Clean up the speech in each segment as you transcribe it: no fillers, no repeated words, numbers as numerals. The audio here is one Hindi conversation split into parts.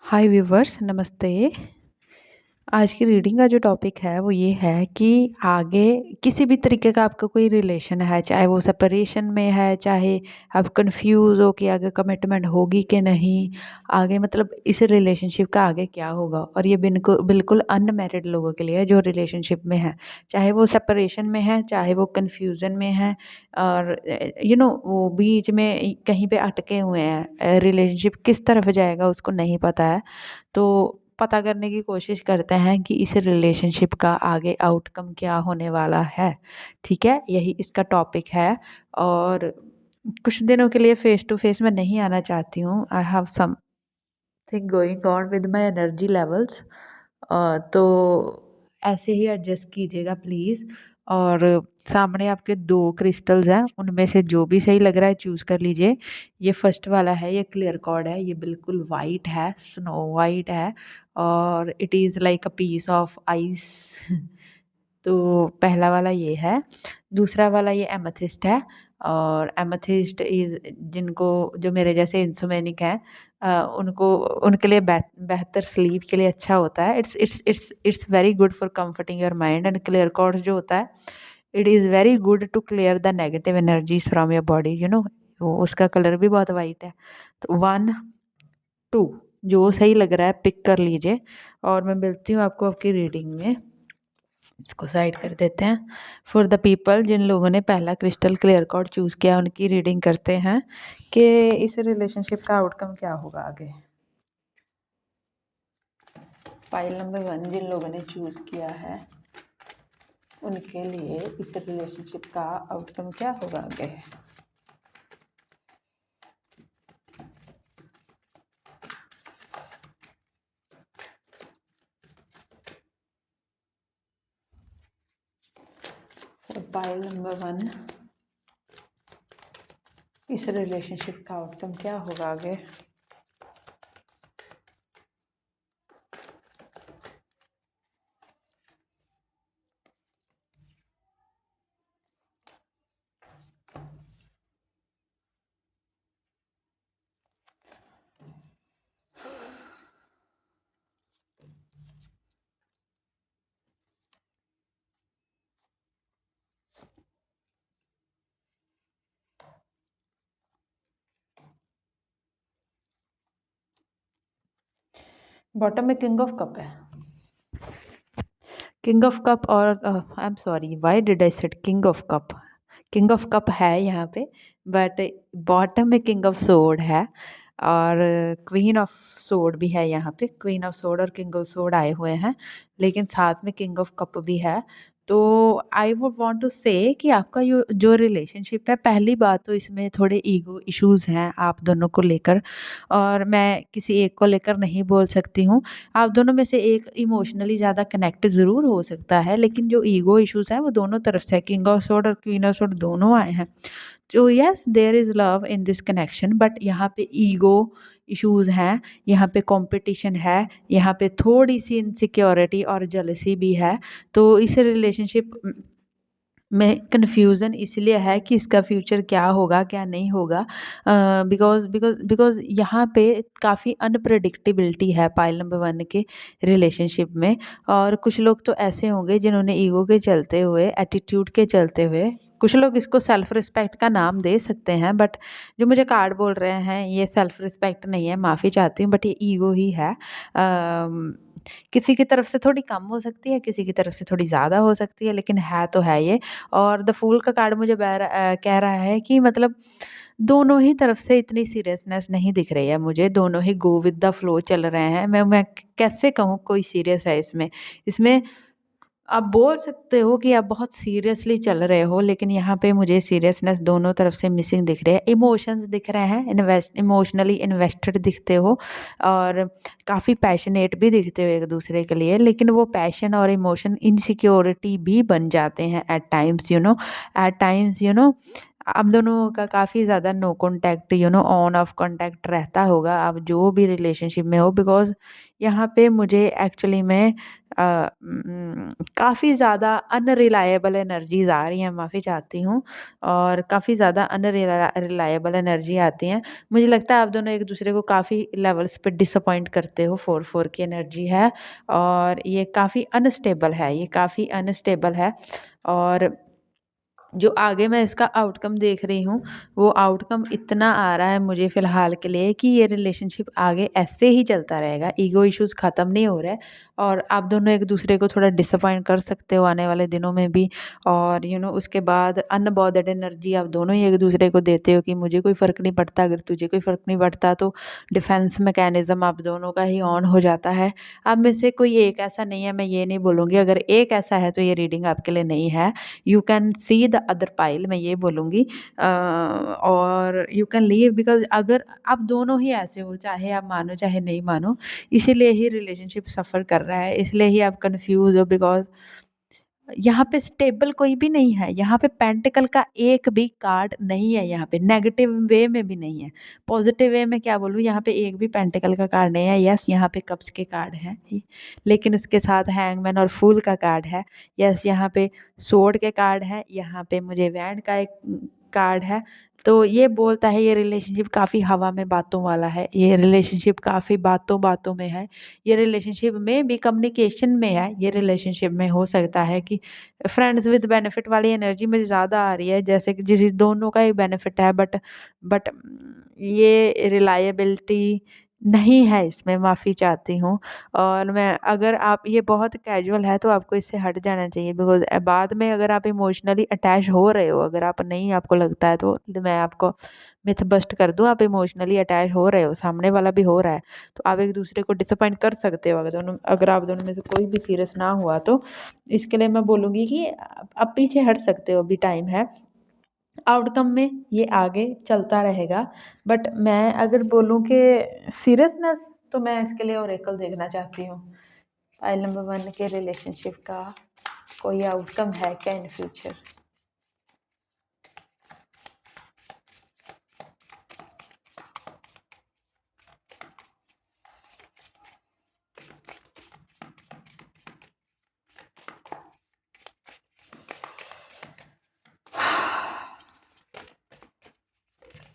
हाय व्यूवर्स, नमस्ते। आज की रीडिंग का जो टॉपिक है वो ये है कि आगे किसी भी तरीके का आपका कोई रिलेशन है, चाहे वो सेपरेशन में है, चाहे आप कंफ्यूज हो कि आगे कमिटमेंट होगी कि नहीं, आगे मतलब इस रिलेशनशिप का आगे क्या होगा। और ये बिल्कुल बिल्कुल अनमैरिड लोगों के लिए है जो रिलेशनशिप में है, चाहे वो सेपरेशन में है, चाहे वो कन्फ्यूज़न में है, और वो बीच में कहीं पे अटके हुए हैं, रिलेशनशिप किस तरफ जाएगा उसको नहीं पता है। तो पता करने की कोशिश करते हैं कि इस रिलेशनशिप का आगे आउटकम क्या होने वाला है। ठीक है, यही इसका टॉपिक है। और कुछ दिनों के लिए फेस टू फेस मैं नहीं आना चाहती हूँ। I have something going on with my energy levels. तो ऐसे ही एडजस्ट कीजिएगा प्लीज़। और सामने आपके 2 क्रिस्टल्स हैं, उनमें से जो भी सही लग रहा है चूज़ कर लीजिए। ये फर्स्ट वाला है, ये क्लियर कॉर्ड है, ये बिल्कुल वाइट है, स्नो वाइट है, और it is like a piece of ice. तो पहला वाला ये है। दूसरा वाला ये एमेथिस्ट है। और एमेथिस्ट इज़ जिनको जो मेरे जैसे इंसोमेनिक हैं, उनको उनके लिए बेहतर स्लीप के लिए अच्छा होता है। It's very good for comforting your mind. And clear quartz जो होता है, it is very good to clear the negative energies from your body, वो उसका कलर भी बहुत वाइट है। तो 1 2 जो सही लग रहा है पिक कर लीजिए। और मैं मिलती हूँ आपको आपकी रीडिंग में। इसको साइड कर देते हैं। फॉर द पीपल जिन लोगों ने पहला क्रिस्टल क्लियर कॉर्ड चूज़ किया, उनकी रीडिंग करते हैं कि इस रिलेशनशिप का आउटकम क्या होगा आगे। फाइल नंबर 1 जिन लोगों ने चूज़ किया है, उनके लिए इस रिलेशनशिप का आउटकम क्या होगा आगे। फाइल नंबर 1 इस रिलेशनशिप का आउटकम क्या होगा आगे। बॉटम में किंग ऑफ कप है। किंग ऑफ कप, और I am sorry, why did I said king of cup. King of cup है यहाँ पे, बट बॉटम में किंग ऑफ सोर्ड है। और क्वीन ऑफ सोर्ड भी है यहाँ पे। क्वीन ऑफ सोर्ड और किंग ऑफ सोर्ड आए हुए हैं, लेकिन साथ में किंग ऑफ कप भी है। तो आई वुड वांट टू से कि आपका जो रिलेशनशिप है, पहली बात तो इसमें थोड़े ईगो इश्यूज हैं आप दोनों को लेकर। और मैं किसी एक को लेकर नहीं बोल सकती हूँ। आप दोनों में से एक इमोशनली ज़्यादा कनेक्ट ज़रूर हो सकता है, लेकिन जो ईगो इश्यूज़ हैं वो दोनों तरफ से है। किंग ऑफ सोर्ड और क्वीन ऑफ सोर्ड दोनों आए हैं। तो yes, there is love in this connection, but यहाँ पे ईगो इश्यूज़ हैं, यहाँ पे कंपटीशन है, यहाँ पे थोड़ी सी इनसिक्योरिटी और जेलसी भी है। तो इस रिलेशनशिप में कन्फ्यूज़न इसलिए है कि इसका फ्यूचर क्या होगा, क्या नहीं होगा। बिकॉज़ यहाँ पे काफ़ी अनप्रेडिक्टेबिलिटी है पाइल नंबर 1 के रिलेशनशिप में। और कुछ लोग तो ऐसे होंगे जिन्होंने ईगो के चलते हुए, एटीट्यूड के चलते हुए, कुछ लोग इसको सेल्फ रिस्पेक्ट का नाम दे सकते हैं, बट जो मुझे कार्ड बोल रहे हैं ये सेल्फ रिस्पेक्ट नहीं है, माफ़ी चाहती हूँ, बट ये ईगो ही है। किसी की तरफ से थोड़ी कम हो सकती है, किसी की तरफ से थोड़ी ज़्यादा हो सकती है, लेकिन है तो है ये। और द फूल का कार्ड मुझे कह रहा है कि मतलब दोनों ही तरफ से इतनी सीरियसनेस नहीं दिख रही है मुझे, दोनों ही गो विद द फ्लो चल रहे हैं। मैं कैसे कहूँ कोई सीरियस है इसमें। इसमें आप बोल सकते हो कि आप बहुत सीरियसली चल रहे हो, लेकिन यहाँ पे मुझे सीरियसनेस दोनों तरफ से मिसिंग दिख रहे हैं। इमोशंस दिख रहे हैं, इमोशनली इन्वेस्टेड दिखते हो, और काफ़ी पैशनेट भी दिखते हो एक दूसरे के लिए, लेकिन वो पैशन और इमोशन इनसिक्योरिटी भी बन जाते हैं एट टाइम्स। एट टाइम्स आप दोनों का काफ़ी ज़्यादा no contact on off contact रहता होगा, आप जो भी रिलेशनशिप में हो, बिकॉज़ यहाँ पे मुझे एक्चुअली में काफ़ी ज़्यादा अनरिलायबल एनर्जीज़ आ रही हैं, माफ़ी चाहती हूँ, और काफ़ी ज़्यादा रिलायबल एनर्जी आती हैं। मुझे लगता है आप दोनों एक-दूसरे को काफ़ी लेवल्स पे डिसअपॉइंट करते हो, 4-4 की एनर्जी है, और ये काफ़ी अनस्टेबल है, ये काफ़ी अनस्टेबल है। और जो आगे मैं इसका आउटकम देख रही हूँ, वो आउटकम इतना आ रहा है मुझे फ़िलहाल के लिए कि ये रिलेशनशिप आगे ऐसे ही चलता रहेगा, ईगो इश्यूज़ ख़त्म नहीं हो रहे, और आप दोनों एक-दूसरे को थोड़ा डिसअपॉइंट कर सकते हो आने वाले दिनों में भी। और उसके बाद अनबॉदर्ड एनर्जी आप दोनों ही एक-दूसरे को देते हो कि मुझे कोई फ़र्क नहीं पड़ता, अगर तुझे कोई फ़र्क नहीं पड़ता, तो डिफेंस मैकेनिज़्म आप दोनों का ही ऑन हो जाता है। आप में से कोई एक ऐसा नहीं है, मैं ये नहीं बोलूँगी, अगर एक ऐसा है तो ये रीडिंग आपके लिए नहीं है। You can see the other pile, मैं ये बोलूँगी, और यू कैन लीव, बिकॉज़ अगर आप दोनों ही ऐसे हो, चाहे आप मानो चाहे नहीं मानो, इसीलिए ही रिलेशनशिप सफ़र कर रहा है, इसलिए ही आप कन्फ्यूज़ हो, बिकॉज़ यहाँ पे स्टेबल कोई भी नहीं है, यहाँ पे पेंटिकल का एक भी कार्ड नहीं है, यहाँ पे नेगेटिव वे में भी नहीं है, पॉजिटिव वे में क्या बोलूँ, यहाँ पे एक भी पेंटिकल का कार्ड नहीं है। यस, यहाँ पे कप्स के कार्ड हैं, लेकिन उसके साथ हैंगमैन और फूल का कार्ड है। यस, यहाँ पे सोर्ड के कार्ड है, यहाँ पे मुझे वैंड का एक कार्ड है। तो ये बोलता है ये रिलेशनशिप काफ़ी हवा में बातों वाला है, ये रिलेशनशिप काफ़ी बातों-बातों में है, ये रिलेशनशिप में भी कम्युनिकेशन में है, ये रिलेशनशिप में हो सकता है कि फ्रेंड्स विद बेनिफिट वाली एनर्जी मुझे ज़्यादा आ रही है, जैसे कि जिस दोनों का ही बेनिफिट है, बट ये रिलायबिलिटी नहीं है इसमें, माफ़ी चाहती हूँ। और मैं अगर आप ये बहुत कैजुअल है तो आपको इससे हट जाना चाहिए, बिकॉज़ बाद में अगर आप इमोशनली अटैच हो रहे हो, अगर आप नहीं आपको लगता है, तो मैं आपको मिथ बस्ट कर दूँ, आप इमोशनली अटैच हो रहे हो, सामने वाला भी हो रहा है, तो आप एक-दूसरे को डिसअपॉइंट कर सकते हो, अगर आप दोनों में से कोई भी सीरियस ना हुआ तो। इसके लिए मैं बोलूँगी कि आप पीछे हट सकते हो, अभी टाइम है। आउटकम में ये आगे चलता रहेगा, बट मैं अगर बोलूँ कि सीरियसनेस, तो मैं इसके लिए ओरेकल देखना चाहती हूँ। फाइल नंबर 1 के रिलेशनशिप का कोई आउटकम है क्या in future?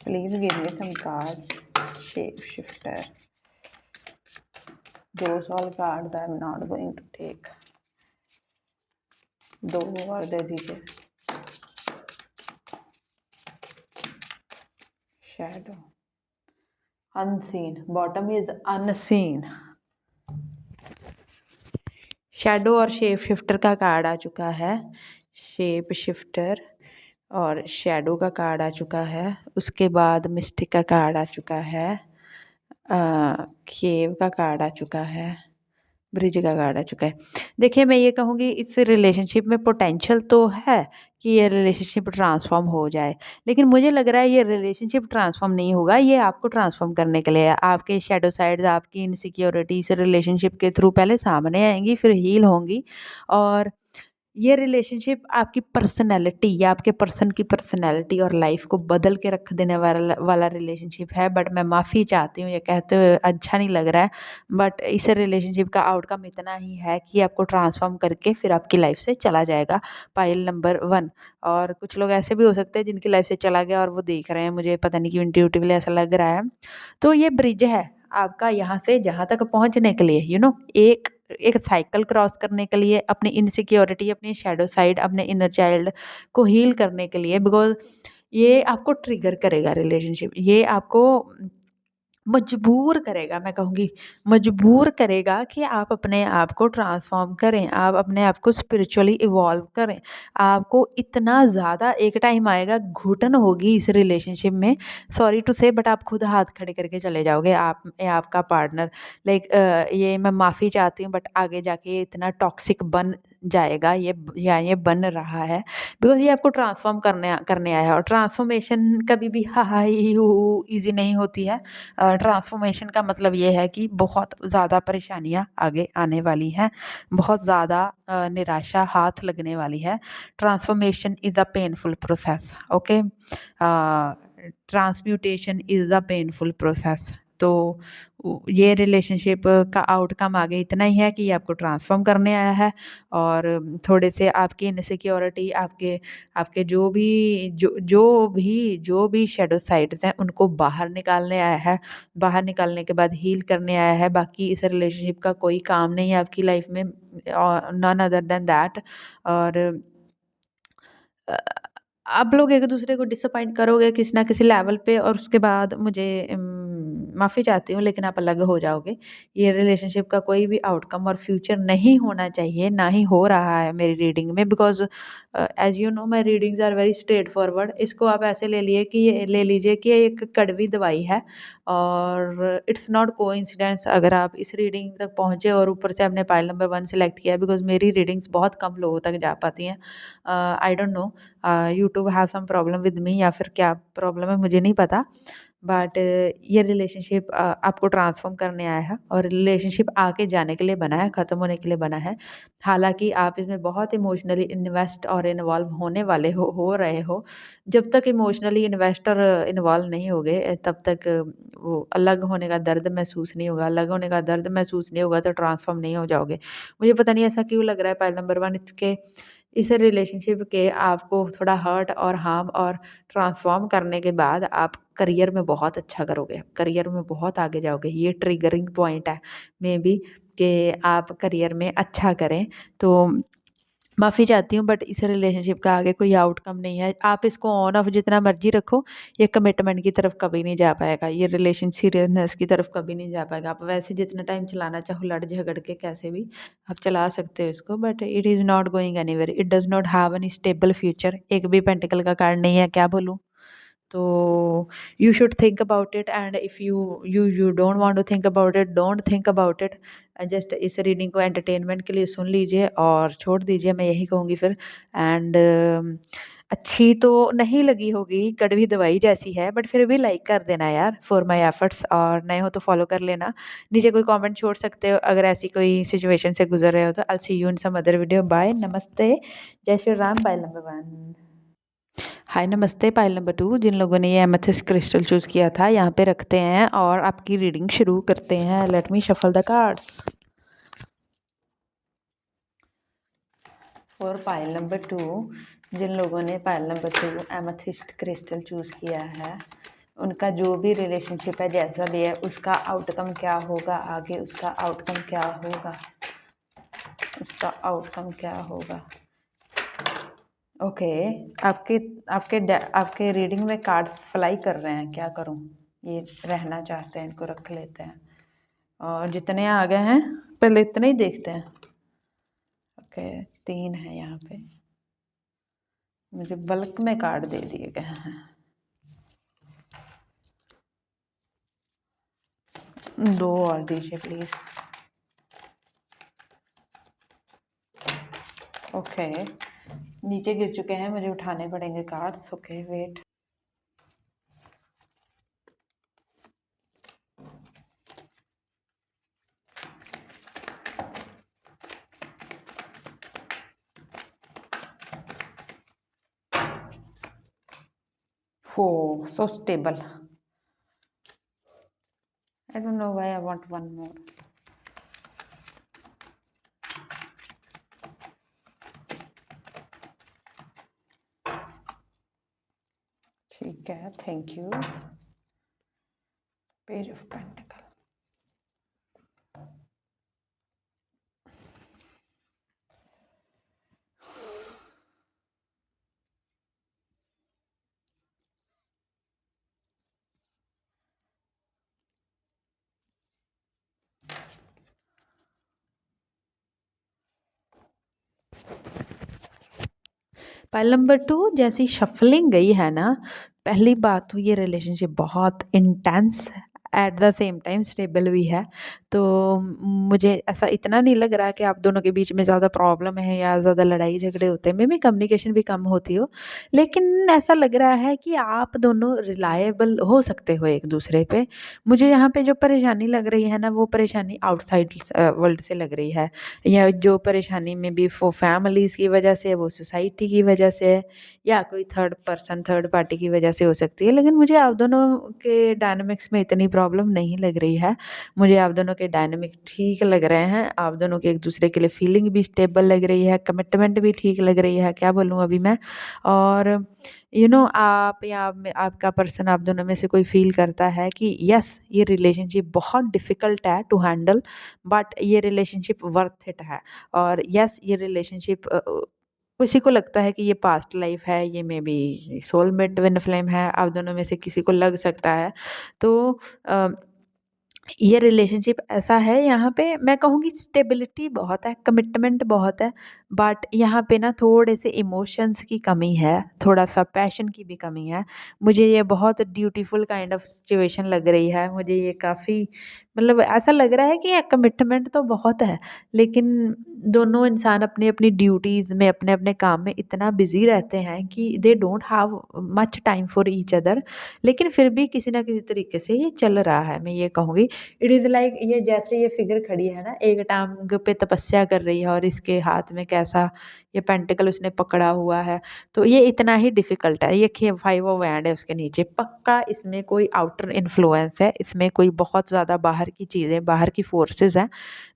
Please give me some cards, shape shifter. Those all cards I'm not going to take. 2 और दे दीजिए। Shadow, unseen, bottom is unseen. Shadow और शेप शिफ्टर का कार्ड आ चुका है, शेप शिफ्टर और शैडो का कार्ड आ चुका है, उसके बाद मिस्टिक का कार्ड आ चुका है, केव का कार्ड आ चुका है, ब्रिज का कार्ड आ चुका है। देखिए, मैं ये कहूँगी इस रिलेशनशिप में पोटेंशियल तो है कि ये रिलेशनशिप ट्रांसफ़ॉर्म हो जाए, लेकिन मुझे लग रहा है ये रिलेशनशिप ट्रांसफ़ॉर्म नहीं होगा, ये आपको ट्रांसफ़ॉर्म करने के लिए है। आपके शैडो साइड्स, आपकी इनसिक्योरिटी इस रिलेशनशिप के थ्रू पहले सामने आएँगी, फिर हील होंगी, और ये रिलेशनशिप आपकी पर्सनैलिटी या आपके पर्सन की पर्सनैलिटी और लाइफ को बदल के रख देने वाला रिलेशनशिप है। बट मैं माफ़ी चाहती हूँ ये कहते हुए, अच्छा नहीं लग रहा है, बट इस रिलेशनशिप का आउटकम इतना ही है कि आपको ट्रांसफ़ॉर्म करके फिर आपकी लाइफ से चला जाएगा, पाइल नंबर 1। और कुछ लोग ऐसे भी हो सकते हैं जिनकी लाइफ से चला गया और वो देख रहे हैं, मुझे पता नहीं क्यों इंट्यूटिवली ऐसा लग रहा है। तो ये ब्रिज है आपका यहाँ से जहाँ तक पहुँचने के लिए, एक एक साइकिल क्रॉस करने के लिए, अपनी इनसिक्योरिटी, अपनी शैडो साइड, अपने इनर चाइल्ड को हील करने के लिए, बिकॉज़ ये आपको ट्रिगर करेगा रिलेशनशिप, ये आपको मजबूर करेगा, मैं कहूँगी मजबूर करेगा कि आप अपने आप को ट्रांसफ़ॉर्म करें, आप अपने आप को स्पिरिचुअली इवॉल्व करें। आपको इतना ज़्यादा एक टाइम आएगा, घुटन होगी इस रिलेशनशिप में, सॉरी टू से, बट आप खुद हाथ खड़े करके चले जाओगे, आप या आपका पार्टनर। लाइक ये मैं माफ़ी चाहती हूँ, बट आगे जाके ये इतना टॉक्सिक बन जाएगा ये बन रहा है, बिकॉज़ ये आपको ट्रांसफ़ॉर्म करने आया है और ट्रांसफ़ॉर्मेशन कभी भी हाय हू ईज़ी नहीं होती है। ट्रांसफ़ॉर्मेशन का मतलब ये है कि बहुत ज़्यादा परेशानियाँ आगे आने वाली हैं, बहुत ज़्यादा निराशा हाथ लगने वाली है। Transformation is a painful process, okay? Transmutation is a painful process. तो ये रिलेशनशिप का आउटकम आगे इतना ही है कि ये आपको ट्रांसफ़ॉर्म करने आया है और थोड़े से आपकी इनसिक्योरिटी आपके आपके जो भी शैडो साइड्स हैं उनको बाहर निकालने आया है। बाहर निकालने के बाद हील करने आया है। बाकी इस रिलेशनशिप का कोई काम नहीं है आपकी लाइफ में नॉन अदर देन दैट। और अ, आप लोग एक-दूसरे को डिसअपॉइंट करोगे किसी न किसी लेवल पे और उसके बाद मुझे माफ़ी चाहती हूँ लेकिन आप अलग हो जाओगे। ये रिलेशनशिप का कोई भी आउटकम और फ्यूचर नहीं होना चाहिए, ना ही हो रहा है मेरी रीडिंग में because as you know my readings are very straightforward. इसको आप ऐसे ले लीजिए कि ये एक कड़वी दवाई है और इट्स नॉट कोइंसिडेंस अगर आप इस रीडिंग तक पहुँचे और ऊपर से आपने पाइल नंबर 1 सेलेक्ट किया बिकॉज़ मेरी रीडिंग्स बहुत कम लोगों तक जा पाती हैं। I don't know YouTube have some problem with me या फिर क्या प्रॉब्लम है मुझे नहीं पता। बट ये रिलेशनशिप आपको ट्रांसफ़ॉर्म करने आया है और रिलेशनशिप आगे जाने के लिए बना है, ख़त्म होने के लिए बना है। हालाँकि आप इसमें बहुत इमोशनली इन्वेस्ट और इन्वॉल्व होने वाले हो रहे हो। जब तक इमोशनली इन्वेस्ट और इन्वॉल्व नहीं होगे तब तक वो अलग होने का दर्द महसूस नहीं होगा। अलग होने का दर्द महसूस नहीं होगा तो ट्रांसफ़ॉर्म नहीं हो जाओगे। मुझे पता नहीं ऐसा क्यों लग रहा है पाइल नंबर 1 इसके इस रिलेशनशिप के आपको थोड़ा हर्ट और हार्म और ट्रांसफ़ॉर्म करने के बाद आप करियर में बहुत अच्छा करोगे, करियर में बहुत आगे जाओगे। ये ट्रिगरिंग पॉइंट है मेबी कि आप करियर में अच्छा करें। तो माफ़ी चाहती हूँ बट इस रिलेशनशिप का आगे कोई आउटकम नहीं है। आप इसको ऑन ऑफ जितना मर्ज़ी रखो, ये कमिटमेंट की तरफ कभी नहीं जा पाएगा। ये रिलेशन सीरियसनेस की तरफ कभी नहीं जा पाएगा। आप वैसे जितना टाइम चलाना चाहो लड़ झगड़ के कैसे भी आप चला सकते हो इसको but it is not going anywhere. It does not have any stable future. एक भी पेंटिकल का कार्ड नहीं है, क्या बोलूँ? तो you should think about it and if you don't want to think about it, don't think about it. Just इस रीडिंग को एंटरटेनमेंट के लिए सुन लीजिए और छोड़ दीजिए, मैं यही कहूँगी फिर। एंड अच्छी तो नहीं लगी होगी, कड़वी दवाई जैसी है बट फिर भी लाइक कर देना यार फॉर माय एफर्ट्स और नए हो तो फॉलो कर लेना। नीचे कोई कमेंट छोड़ सकते हो अगर ऐसी कोई सिचुएशन से गुजर रहे हो तो। I will see you in some other video. Bye, नमस्ते, जय Shri Ram. Pile number 1। Hi नमस्ते, पाइल नंबर 2 जिन लोगों ने ये एमेथिस्ट क्रिस्टल चूज़ किया था यहाँ पे रखते हैं और आपकी रीडिंग शुरू करते हैं। Let me shuffle the cards for pile number 2। जिन लोगों ने pile number 2 amethyst crystal choose किया है उनका जो भी रिलेशनशिप है जैसा भी है उसका आउटकम क्या होगा आगे, उसका आउटकम क्या होगा, उसका आउटकम क्या होगा। ओके, आपके आपके रीडिंग में कार्ड फ्लाई कर रहे हैं, क्या करूं? ये रहना चाहते हैं, इनको रख लेते हैं और जितने आ गए हैं पहले इतने ही देखते हैं। ओके, 3 है यहाँ पे, मुझे बल्क में कार्ड दे दिए गए हैं। 2 और दीजिए प्लीज। ओके, नीचे गिर चुके हैं, मुझे उठाने पड़ेंगे कार्ड्स। Okay wait. हो so stable. I don't know why I want one more. ठीक है, thank you. Page of pentacle. Pile number 2 जैसी शफलिंग गई है ना, पहली बात तो ये रिलेशनशिप बहुत intense eight the same time stable भी है। तो मुझे ऐसा इतना नहीं लग रहा कि आप दोनों के बीच में ज़्यादा प्रॉब्लम है या ज़्यादा लड़ाई झगड़े होते हैं, मे बी कम्युनिकेशन भी कम होती हो। लेकिन ऐसा लग रहा है कि आप दोनों रिलायबल हो सकते हो एक दूसरे पे। मुझे यहाँ पे जो परेशानी लग रही है ना, वो परेशानी आउटसाइड वर्ल्ड से लग रही है, या जो परेशानी में भी वो फैमिलीज़ की वजह से, वो सोसाइटी की वजह से, या कोई थर्ड पर्सन, थर्ड पार्टी की वजह से हो सकती है। लेकिन मुझे आप दोनों के डायनामिक्स में इतनी प्रॉब्लम नहीं लग रही है। मुझे आप दोनों के डायनामिक ठीक लग रहे हैं। आप दोनों की एक दूसरे के लिए फीलिंग भी स्टेबल लग रही है, कमिटमेंट भी ठीक लग रही है, क्या बोलूँ अभी मैं। और आप या आपका पर्सन, आप दोनों में से कोई फ़ील करता है कि यस, ये रिलेशनशिप बहुत डिफ़िकल्ट है टू हैंडल, बट ये रिलेशनशिप वर्थ इट है। और यस, ये रिलेशनशिप किसी को लगता है कि ये पास्ट लाइफ है, ये may be soulmate twin flame है, आप दोनों में से किसी को लग सकता है। तो अ, ये रिलेशनशिप ऐसा है, यहाँ पे मैं कहूँगी स्टेबिलिटी बहुत है, कमिटमेंट बहुत है, बट यहाँ पे ना थोड़े से इमोशंस की कमी है, थोड़ा-सा पैशन की भी कमी है। मुझे ये बहुत ड्यूटीफुल काइंड ऑफ सिचुएशन लग रही है। मुझे ये काफ़ी मतलब ऐसा लग रहा है कि कमिटमेंट तो बहुत है, लेकिन दोनों इंसान अपनी-अपनी ड्यूटीज़ में, अपने-अपने काम में इतना बिज़ी रहते हैं कि they don't have much time for each other. लेकिन फिर भी किसी न किसी तरीके से ये चल रहा है, मैं ये कहूँगी। इट इज़ लाइक ये जैसे ये फिगर खड़ी है ना, एक टाँग पे तपस्या कर रही है और इसके हाथ में कैसा ये पेंटिकल उसने पकड़ा हुआ है। तो ये इतना ही डिफ़िकल्ट है। ये खे 5 ऑफ हैंड है उसके नीचे। पक्का इसमें कोई आउटर इन्फ्लुएंस है, इसमें कोई बहुत ज़्यादा बाहर की चीज़ें, बाहर की फ़ोर्सेस हैं,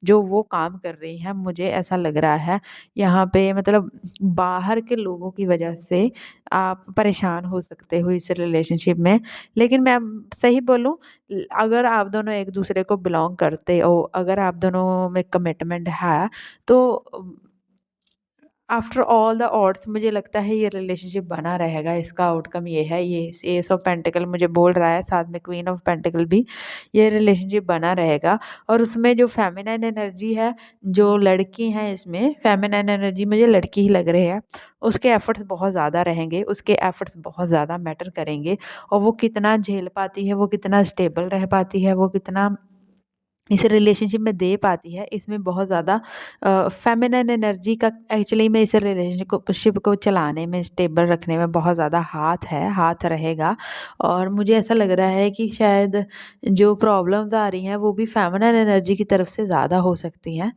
जो वो काम कर रही हैं, मुझे ऐसा लग रहा है। यहाँ पे मतलब बाहर के लोगों की वजह से आप परेशान हो सकते हो इस रिलेशनशिप में। लेकिन मैं सही बोलूँ, अगर आप दोनों एक दूसरे को बिलॉन्ग करते हो, अगर आप दोनों में कमिटमेंट है, तो आफ्टर ऑल द ऑड्स मुझे लगता है ये रिलेशनशिप बना रहेगा। इसका आउटकम ये है, ये एस ऑफ पेंटिकल मुझे बोल रहा है, साथ में क्वीन ऑफ पेंटिकल भी। ये रिलेशनशिप बना रहेगा और उसमें जो फेमिनाइन एनर्जी है, जो लड़की हैं इसमें फेमिनाइन एनर्जी मुझे लड़की ही लग रही है। उसके एफर्ट्स बहुत ज़्यादा रहेंगे, उसके एफर्ट्स बहुत ज़्यादा मैटर करेंगे, और वो कितना झेल पाती है, वो कितना स्टेबल रह पाती है, वो कितना इस रिलेशनशिप में दे पाती है, इसमें बहुत ज़्यादा फेमिनिन एनर्जी का एक्चुअली में इस रिलेशनशिप को शिप को चलाने में, स्टेबल रखने में बहुत ज़्यादा हाथ है, हाथ रहेगा। और मुझे ऐसा लग रहा है कि शायद जो प्रॉब्लम्स आ रही हैं वो भी फेमिनिन एनर्जी की तरफ से ज़्यादा हो सकती हैं।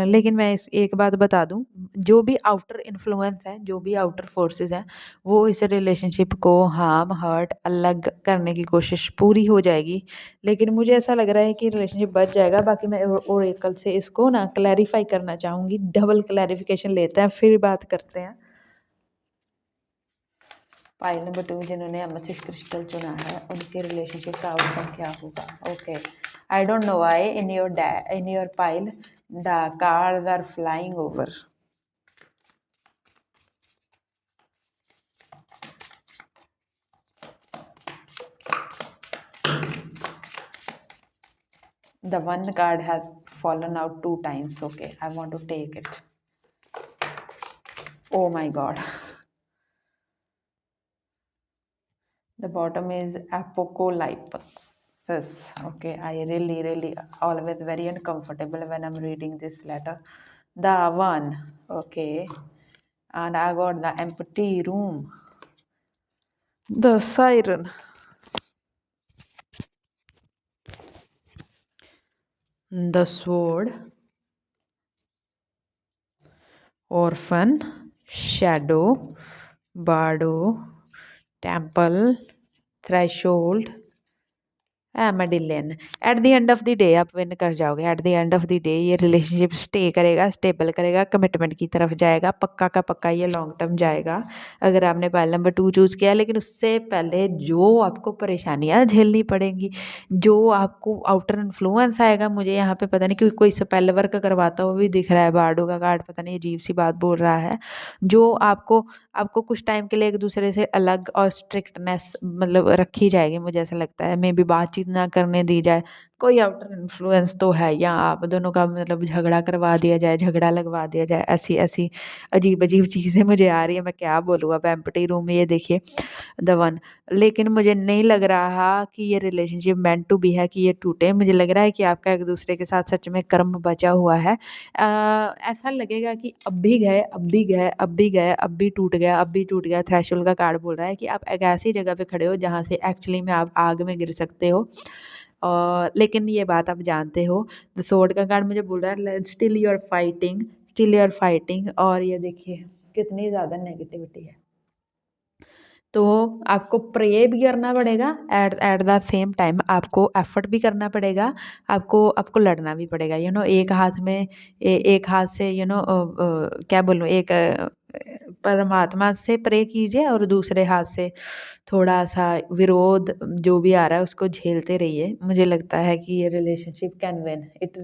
लेकिन मैं इस एक बात बता दूँ, जो भी आउटर इन्फ्लुएंस है, जो भी आउटर फोर्सेस हैं, वो इस रिलेशनशिप को हार्म, हर्ट, अलग करने की कोशिश पूरी हो जाएगी। लेकिन मुझे ऐसा लग रहा है कि रिलेशनशिप बच जाएगा। बाकी मैं ओरेकल से इसको ना क्लैरिफ़ाई करना चाहूँगी, डबल क्लैरिफ़िकेशन लेते हैं, फिर बात करते हैं। पाइल नंबर 2 जिन्होंने एमेथिस्ट क्रिस्टल चुना है, उनके रिलेशनशिप का आउटकम क्या होगा? Okay, I don't know why in your pile the cards are flying over. The one card has fallen out 2 times. Okay, I want to take it. Oh my god. The bottom is apocalypse. Okay, I really always very uncomfortable when I'm reading this letter. The one. Okay, and I got the empty room. The siren. The sword. Orphan. Shadow. Bardo. Temple. Threshold. Medallion. At the end of the day आप विन कर जाओगे। At the end of the day ये रिलेशनशिप स्टे करेगा, स्टेबल करेगा, कमिटमेंट की तरफ जाएगा, पक्का का पक्का ये लॉन्ग टर्म जाएगा, अगर आपने पाइल नंबर 2 चूज़ किया। लेकिन उससे पहले जो आपको परेशानियाँ झेलनी पड़ेंगी, जो आपको आउटर इन्फ्लुएंस आएगा, मुझे यहाँ पे पता नहीं क्योंकि कोई स्पेल वर्क करवाता हुआ भी दिख रहा है, बारडो का कार्ड पता नहीं अजीब सी बात बोल रहा है, जो आपको आपको कुछ टाइम के लिए एक दूसरे से अलग और स्ट्रिक्टनेस मतलब रखी जाएगी। मुझे ऐसा लगता है, मे बी बातचीत ना करने दी जाए, कोई आउटर इन्फ्लुएंस तो है, या आप दोनों का मतलब झगड़ा करवा दिया जाए, झगड़ा लगवा दिया जाए, ऐसी ऐसी अजीब अजीब चीज़ें मुझे आ रही है, मैं क्या बोलूँ अब। एम्प्टी रूम में ये देखिए द वन। लेकिन मुझे नहीं लग रहा कि ये रिलेशनशिप मेंट टू बी है, कि ये टूटे। मुझे लग रहा है कि आपका एक दूसरे के साथ सच में कर्म बचा हुआ है। ऐसा लगेगा कि अब भी गए, अब भी गए, अब भी गए, अब भी टूट गया, अब भी टूट गया। थ्रेशोल्ड का कार्ड बोल रहा है कि आप एक ऐसी जगह पे खड़े हो जहाँ से एक्चुअली में आप आग में गिर सकते हो। और लेकिन ये बात आप जानते हो। द सोर्ड का कार्ड मुझे बोल रहा है still you are fighting, still you are fighting. और ये देखिए कितनी ज़्यादा नेगेटिविटी है। तो आपको प्रे भी करना पड़ेगा, at at the same time आपको एफर्ट भी करना पड़ेगा, आपको आपको लड़ना भी पड़ेगा। एक हाथ में एक हाथ से क्या बोलूँ, एक परमात्मा से प्रे कीजिए और दूसरे हाथ से थोड़ा-सा विरोध जो भी आ रहा है उसको झेलते रहिए। मुझे लगता है कि ये रिलेशनशिप कैन विन इट।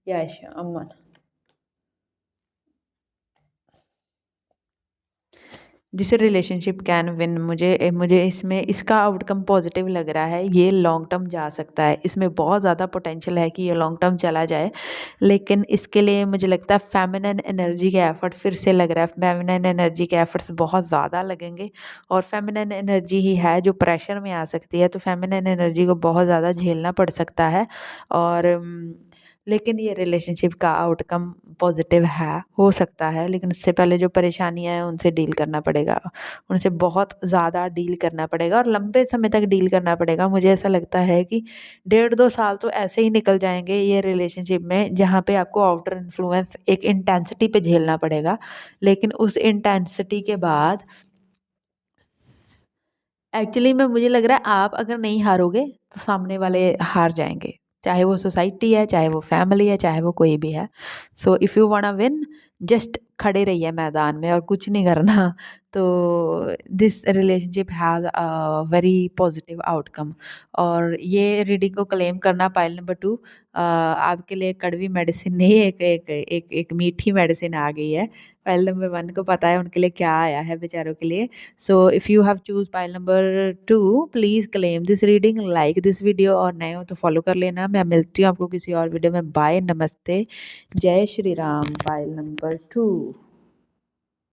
यश अमन। जिस रिलेशनशिप कैन विन, मुझे इसमें इसका आउटकम पॉजिटिव लग रहा है। ये लॉन्ग टर्म जा सकता है, इसमें बहुत ज़्यादा पोटेंशियल है कि ये लॉन्ग टर्म चला जाए। लेकिन इसके लिए मुझे लगता है फेमिनिन एनर्जी के एफर्ट, फिर से लग रहा है फेमिनिन एनर्जी के एफर्ट्स बहुत ज़्यादा लगेंगे। और फेमिनिन एनर्जी ही है जो प्रेशर में आ सकती है, तो फेमिनिन एनर्जी को बहुत ज़्यादा झेलना पड़ सकता है। और लेकिन ये रिलेशनशिप का आउटकम पॉजिटिव है, हो सकता है। लेकिन उससे पहले जो परेशानियाँ हैं उनसे डील करना पड़ेगा, उनसे बहुत ज़्यादा डील करना पड़ेगा और लंबे समय तक डील करना पड़ेगा। मुझे ऐसा लगता है कि 1.5-2 साल तो ऐसे ही निकल जाएँगे ये रिलेशनशिप में, जहाँ पे आपको आउटर इन्फ्लुएंस एक इंटेंसिटी पे झेलना पड़ेगा। लेकिन उस इंटेंसिटी के बाद एक्चुअली में मुझे लग रहा है आप अगर नहीं हारोगे तो सामने वाले हार जाएँगे। चाहे वो सोसाइटी है, चाहे वो फैमिली है, चाहे वो कोई भी है। So if you want to win, just खड़े रहिए मैदान में और कुछ नहीं करना। तो this relationship has a very positive outcome. और ये रीडिंग को क्लेम करना पाइल नंबर 2 आपके लिए कड़वी मेडिसिन नहीं, एक मीठी मेडिसिन आ गई है। पाइल नंबर 1 को पता है उनके लिए क्या आया है बेचारों के लिए। So if you have choose pile number 2, please claim this reading, like this video और नए हो तो फॉलो कर लेना। मैं मिलती हूँ आपको किसी और वीडियो में। बाय, नमस्ते, जय श्री राम। Pile number 2।